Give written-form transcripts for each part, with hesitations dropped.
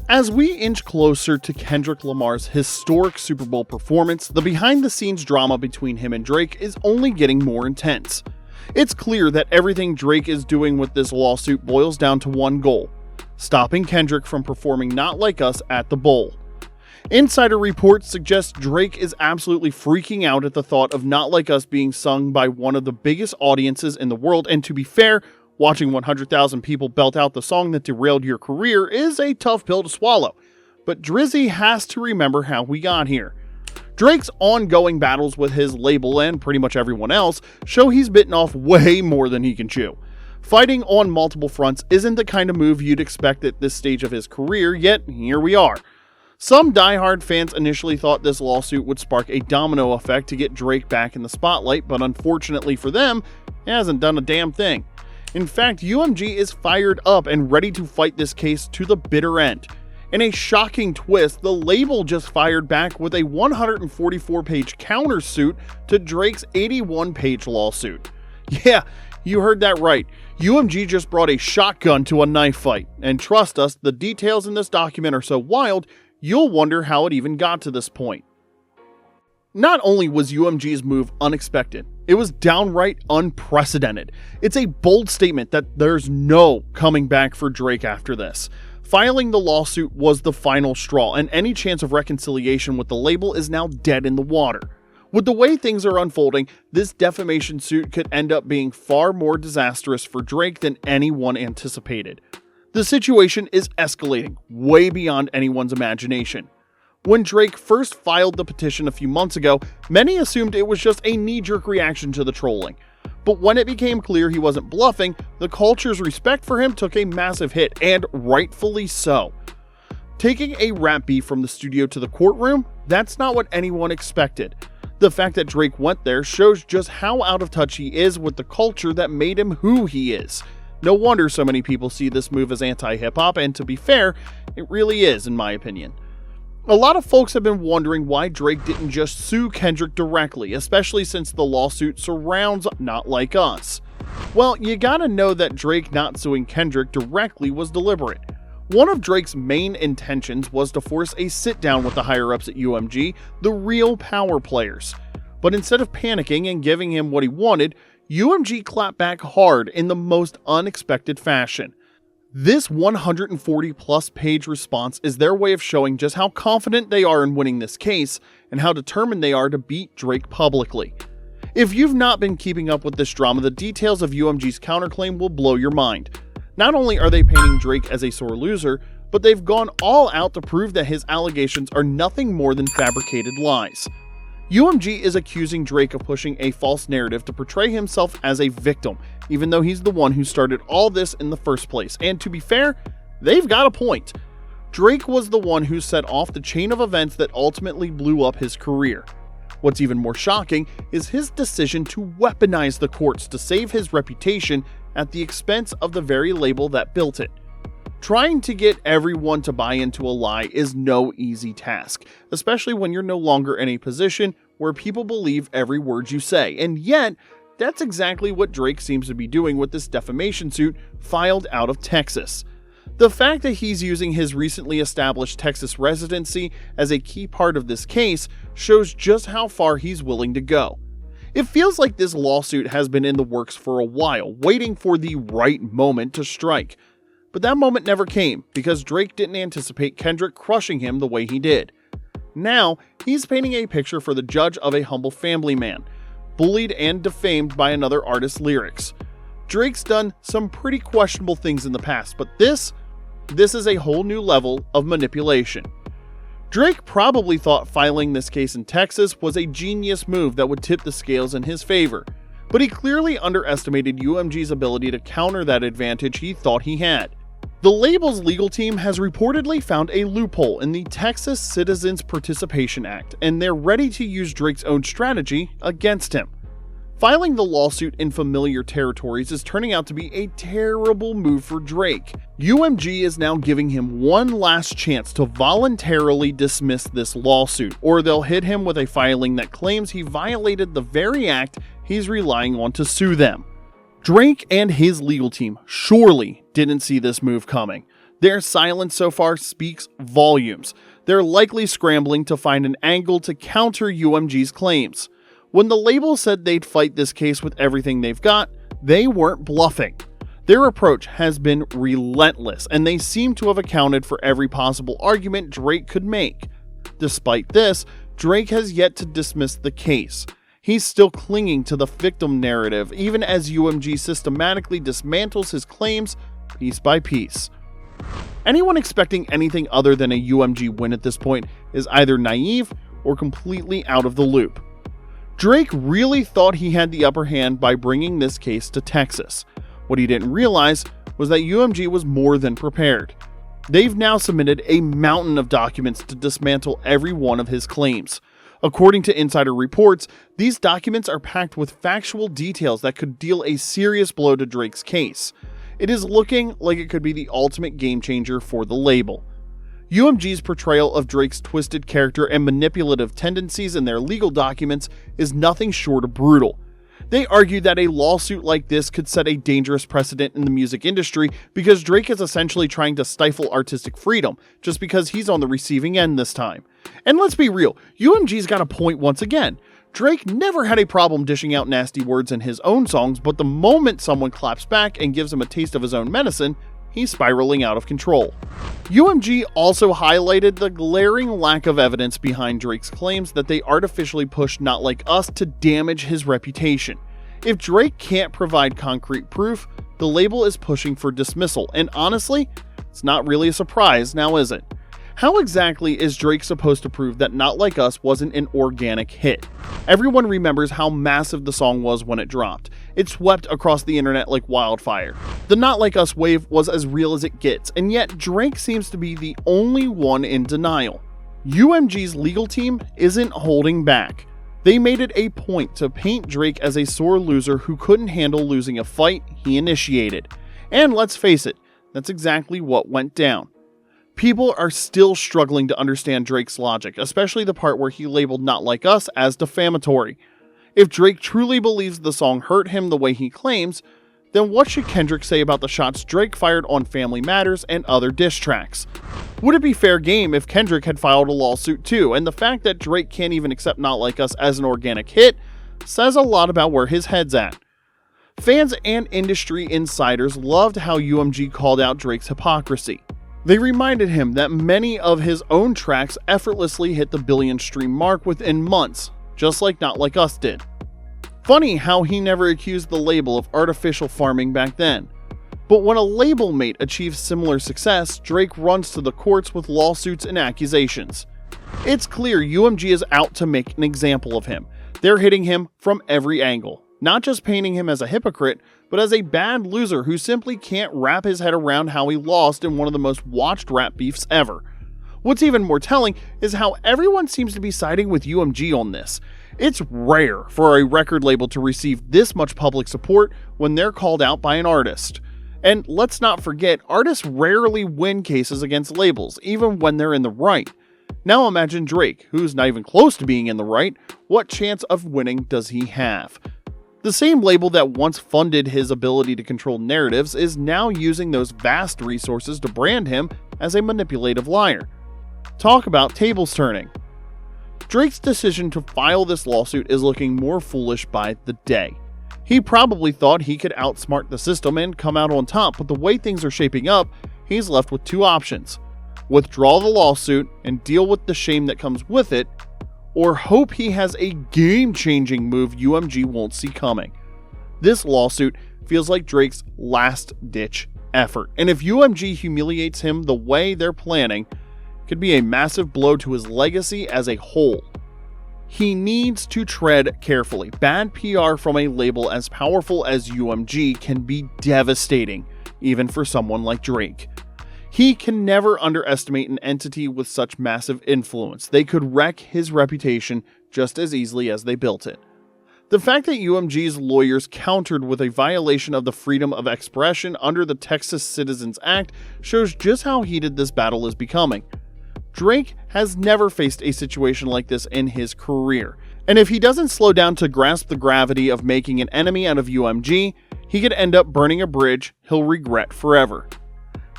As we inch closer to Kendrick Lamar's historic Super Bowl performance, the behind-the-scenes drama between him and Drake is only getting more intense. It's clear that everything Drake is doing with this lawsuit boils down to one goal: stopping Kendrick from performing Not Like Us at the Bowl. Insider reports suggest Drake is absolutely freaking out at the thought of Not Like Us being sung by one of the biggest audiences in the world, and to be fair, watching 100,000 people belt out the song that derailed your career is a tough pill to swallow. But Drizzy has to remember how we got here. Drake's ongoing battles with his label and pretty much everyone else show he's bitten off way more than he can chew. Fighting on multiple fronts isn't the kind of move you'd expect at this stage of his career, yet here we are. Some diehard fans initially thought this lawsuit would spark a domino effect to get Drake back in the spotlight, but unfortunately for them, it hasn't done a damn thing. In fact, UMG is fired up and ready to fight this case to the bitter end. In a shocking twist, the label just fired back with a 144-page countersuit to Drake's 81-page lawsuit. Yeah, you heard that right. UMG just brought a shotgun to a knife fight. And trust us, the details in this document are so wild, you'll wonder how it even got to this point. Not only was UMG's move unexpected, it was downright unprecedented. It's a bold statement that there's no coming back for Drake after this. Filing the lawsuit was the final straw, and any chance of reconciliation with the label is now dead in the water. With the way things are unfolding, this defamation suit could end up being far more disastrous for Drake than anyone anticipated. The situation is escalating way beyond anyone's imagination. When Drake first filed the petition a few months ago, many assumed it was just a knee-jerk reaction to the trolling. But when it became clear he wasn't bluffing, the culture's respect for him took a massive hit, and rightfully so. Taking a rap beef from the studio to the courtroom, that's not what anyone expected. The fact that Drake went there shows just how out of touch he is with the culture that made him who he is. No wonder so many people see this move as anti-hip-hop, and to be fair, it really is, in my opinion. A lot of folks have been wondering why Drake didn't just sue Kendrick directly, especially since the lawsuit surrounds Not Like Us. Well, you gotta know that Drake not suing Kendrick directly was deliberate. One of Drake's main intentions was to force a sit-down with the higher-ups at UMG, the real power players. But instead of panicking and giving him what he wanted, UMG clapped back hard in the most unexpected fashion. This 140-plus page response is their way of showing just how confident they are in winning this case and how determined they are to beat Drake publicly. If you've not been keeping up with this drama, the details of UMG's counterclaim will blow your mind. Not only are they painting Drake as a sore loser, but they've gone all out to prove that his allegations are nothing more than fabricated lies. UMG is accusing Drake of pushing a false narrative to portray himself as a victim, even though he's the one who started all this in the first place. And to be fair, they've got a point. Drake was the one who set off the chain of events that ultimately blew up his career. What's even more shocking is his decision to weaponize the courts to save his reputation at the expense of the very label that built it. Trying to get everyone to buy into a lie is no easy task, especially when you're no longer in a position where people believe every word you say, and yet, that's exactly what Drake seems to be doing with this defamation suit filed out of Texas. The fact that he's using his recently established Texas residency as a key part of this case shows just how far he's willing to go. It feels like this lawsuit has been in the works for a while, waiting for the right moment to strike. But that moment never came because Drake didn't anticipate Kendrick crushing him the way he did. Now, he's painting a picture for the judge of a humble family man, bullied and defamed by another artist's lyrics. Drake's done some pretty questionable things in the past, but this is a whole new level of manipulation. Drake probably thought filing this case in Texas was a genius move that would tip the scales in his favor, but he clearly underestimated UMG's ability to counter that advantage he thought he had. The label's legal team has reportedly found a loophole in the Texas Citizens Participation Act, and they're ready to use Drake's own strategy against him. Filing the lawsuit in familiar territories is turning out to be a terrible move for Drake. UMG is now giving him one last chance to voluntarily dismiss this lawsuit, or they'll hit him with a filing that claims he violated the very act he's relying on to sue them. Drake and his legal team surely didn't see this move coming. Their silence so far speaks volumes. They're likely scrambling to find an angle to counter UMG's claims. When the label said they'd fight this case with everything they've got, they weren't bluffing. Their approach has been relentless, and they seem to have accounted for every possible argument Drake could make. Despite this, Drake has yet to dismiss the case. He's still clinging to the victim narrative, even as UMG systematically dismantles his claims piece by piece. Anyone expecting anything other than a UMG win at this point is either naive or completely out of the loop. Drake really thought he had the upper hand by bringing this case to Texas. What he didn't realize was that UMG was more than prepared. They've now submitted a mountain of documents to dismantle every one of his claims. According to insider reports, these documents are packed with factual details that could deal a serious blow to Drake's case. It is looking like it could be the ultimate game changer for the label. UMG's portrayal of Drake's twisted character and manipulative tendencies in their legal documents is nothing short of brutal. They argue that a lawsuit like this could set a dangerous precedent in the music industry because Drake is essentially trying to stifle artistic freedom just because he's on the receiving end this time. And let's be real, UMG's got a point once again. Drake never had a problem dishing out nasty words in his own songs, but the moment someone claps back and gives him a taste of his own medicine, he's spiraling out of control. UMG also highlighted the glaring lack of evidence behind Drake's claims that they artificially pushed Not Like Us to damage his reputation. If Drake can't provide concrete proof, the label is pushing for dismissal, and honestly, it's not really a surprise now, is it? How exactly is Drake supposed to prove that Not Like Us wasn't an organic hit? Everyone remembers how massive the song was when it dropped. It swept across the internet like wildfire. The Not Like Us wave was as real as it gets, and yet Drake seems to be the only one in denial. UMG's legal team isn't holding back. They made it a point to paint Drake as a sore loser who couldn't handle losing a fight he initiated. And let's face it, that's exactly what went down. People are still struggling to understand Drake's logic, especially the part where he labeled Not Like Us as defamatory. If Drake truly believes the song hurt him the way he claims, then what should Kendrick say about the shots Drake fired on Family Matters and other diss tracks? Would it be fair game if Kendrick had filed a lawsuit too, and the fact that Drake can't even accept Not Like Us as an organic hit says a lot about where his head's at. Fans and industry insiders loved how UMG called out Drake's hypocrisy. They reminded him that many of his own tracks effortlessly hit the billion stream mark within months, just like Not Like Us did. Funny how he never accused the label of artificial farming back then. But when a label mate achieves similar success, Drake runs to the courts with lawsuits and accusations. It's clear UMG is out to make an example of him. They're hitting him from every angle, not just painting him as a hypocrite, but as a bad loser who simply can't wrap his head around how he lost in one of the most watched rap beefs ever. What's even more telling is how everyone seems to be siding with UMG on this. It's rare for a record label to receive this much public support when they're called out by an artist. And let's not forget, artists rarely win cases against labels, even when they're in the right. Now imagine Drake, who's not even close to being in the right. What chance of winning does he have? The same label that once funded his ability to control narratives is now using those vast resources to brand him as a manipulative liar. Talk about tables turning. Drake's decision to file this lawsuit is looking more foolish by the day. He probably thought he could outsmart the system and come out on top, but the way things are shaping up, he's left with two options: withdraw the lawsuit and deal with the shame that comes with it, or hope he has a game-changing move UMG won't see coming. This lawsuit feels like Drake's last-ditch effort, and if UMG humiliates him the way they're planning, it could be a massive blow to his legacy as a whole. He needs to tread carefully. Bad PR from a label as powerful as UMG can be devastating, even for someone like Drake. He can never underestimate an entity with such massive influence. They could wreck his reputation just as easily as they built it. The fact that UMG's lawyers countered with a violation of the freedom of expression under the Texas Citizens Act shows just how heated this battle is becoming. Drake has never faced a situation like this in his career, and if he doesn't slow down to grasp the gravity of making an enemy out of UMG, he could end up burning a bridge he'll regret forever.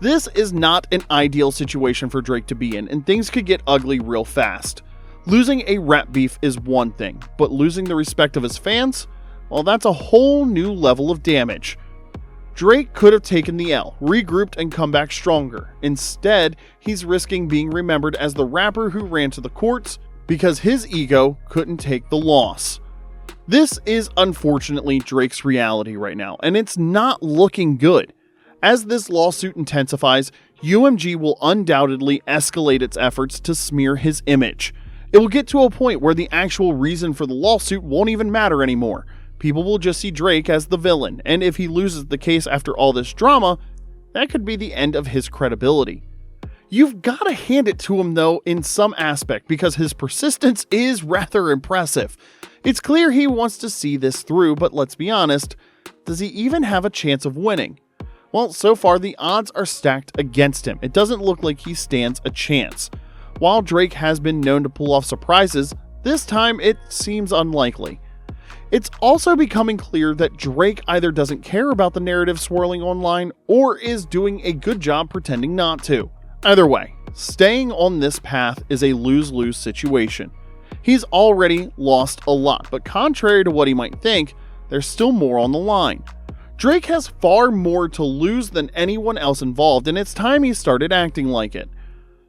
This is not an ideal situation for Drake to be in, and things could get ugly real fast. Losing a rap beef is one thing, but losing the respect of his fans? Well, that's a whole new level of damage. Drake could have taken the L, regrouped, and come back stronger. Instead, he's risking being remembered as the rapper who ran to the courts because his ego couldn't take the loss. This is unfortunately Drake's reality right now, and it's not looking good. As this lawsuit intensifies, UMG will undoubtedly escalate its efforts to smear his image. It will get to a point where the actual reason for the lawsuit won't even matter anymore. People will just see Drake as the villain, and if he loses the case after all this drama, that could be the end of his credibility. You've got to hand it to him though in some aspect, because his persistence is rather impressive. It's clear he wants to see this through, but let's be honest, does he even have a chance of winning? Well, so far the odds are stacked against him. It doesn't look like he stands a chance. While Drake has been known to pull off surprises, this time it seems unlikely. It's also becoming clear that Drake either doesn't care about the narrative swirling online or is doing a good job pretending not to. Either way, staying on this path is a lose-lose situation. He's already lost a lot, but contrary to what he might think, there's still more on the line. Drake has far more to lose than anyone else involved, and it's time he started acting like it.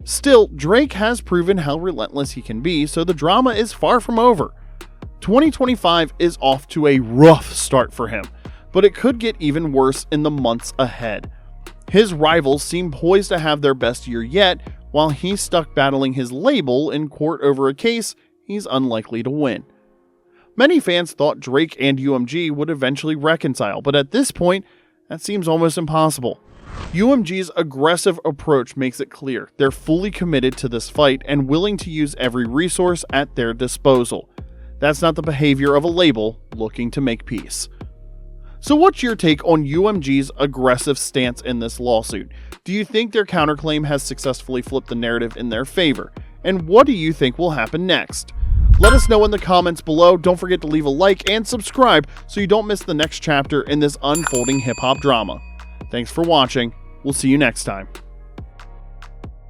Still, Drake has proven how relentless he can be, so the drama is far from over. 2025 is off to a rough start for him, but it could get even worse in the months ahead. His rivals seem poised to have their best year yet, while he's stuck battling his label in court over a case he's unlikely to win. Many fans thought Drake and UMG would eventually reconcile, but at this point, that seems almost impossible. UMG's aggressive approach makes it clear they're fully committed to this fight and willing to use every resource at their disposal. That's not the behavior of a label looking to make peace. So what's your take on UMG's aggressive stance in this lawsuit? Do you think their counterclaim has successfully flipped the narrative in their favor? And what do you think will happen next? Let us know in the comments below. Don't forget to leave a like and subscribe so you don't miss the next chapter in this unfolding hip-hop drama. Thanks for watching. We'll see you next time.